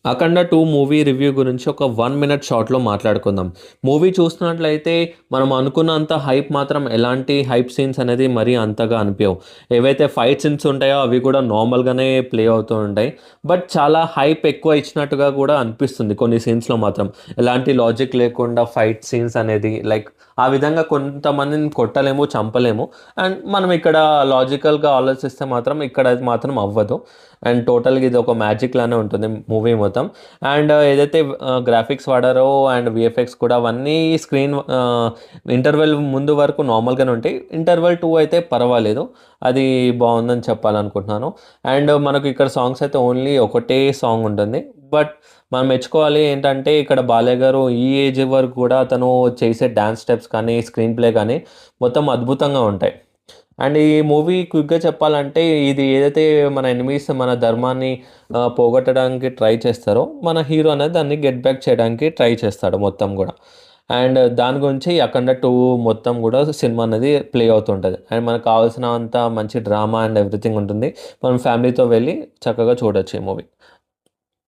'అఖండ 2' movie review గురించి ఒక 1 minute షార్ట్‌లో మాట్లాడుకుందాం. మూవీ చూస్తున్నట్లయితే మనం అనుకున్నంత హైప్ మాత్రం ఎలాంటి హైప్ సీన్స్ అనేది మరీ అంతగా అనిపియవు. ఏవైతే ఫైట్ సీన్స్ ఉంటాయో అవి కూడా నార్మల్‌గానే ప్లే అవుతూ ఉంటాయి. బట్ చాలా హైప్ ఎక్కువ ఇచ్చినట్టుగా కూడా అనిపిస్తుంది కొన్ని సీన్స్‌లో మాత్రం. ఎలాంటి లాజిక్ లేకుండా ఫైట్ సీన్స్ అనేది లైక్ ఆ విధంగా కొంతమందిని కొట్టలేము, చంపలేము. అండ్ మనం ఇక్కడ లాజికల్‌గా ఆలోచిస్తే మాత్రం ఇక్కడ అది మాత్రం అవ్వదు. అండ్ టోటల్‌గా ఇది ఒక మ్యాజిక్ లానే ఉంటుంది మూవీ మొత్తం. అండ్ ఏదైతే గ్రాఫిక్స్ వాడారో అండ్ వీఎఫ్ఎక్స్ కూడా అవన్నీ స్క్రీన్ ఇంటర్వెల్ ముందు వరకు నార్మల్‌గానే ఉంటాయి. ఇంటర్వెల్ 2 అయితే పర్వాలేదు. అది బావుందని చెప్పాలనుకుంటున్నాను. అండ్ మనకు ఇక్కడ సాంగ్స్ అయితే ఓన్లీ ఒకటే సాంగ్ ఉంటుంది. బట్ మనం మెచ్చుకోవాలి ఏంటంటే ఇక్కడ బాలయ్య గారు ఈ ఏజ్ వరకు కూడా అతను చేసే డాన్స్ స్టెప్స్ కానీ, స్క్రీన్ ప్లే కానీ మొత్తం అద్భుతంగా ఉంటాయి. అండ్ ఈ మూవీ క్విక్‌గా చెప్పాలంటే ఇది ఏదైతే మన ఎనిమీస్ మన ధర్మాన్ని పోగొట్టడానికి ట్రై చేస్తారో, మన హీరో అనేది దాన్ని గెట్ బ్యాక్ చేయడానికి ట్రై చేస్తాడు మొత్తం గూడా. అండ్ దాని గురించి 'అఖండ 2' మొత్తం గూడా సినిమా అనేది ప్లే అవుతుంటది. అండ్ మనకు కావాల్సినంత మంచి డ్రామా అండ్ ఎవ్రీథింగ్ ఉంటుంది. మనం ఫ్యామిలీతో వెళ్లి చక్కగా చూడొచ్చు ఈ మూవీ.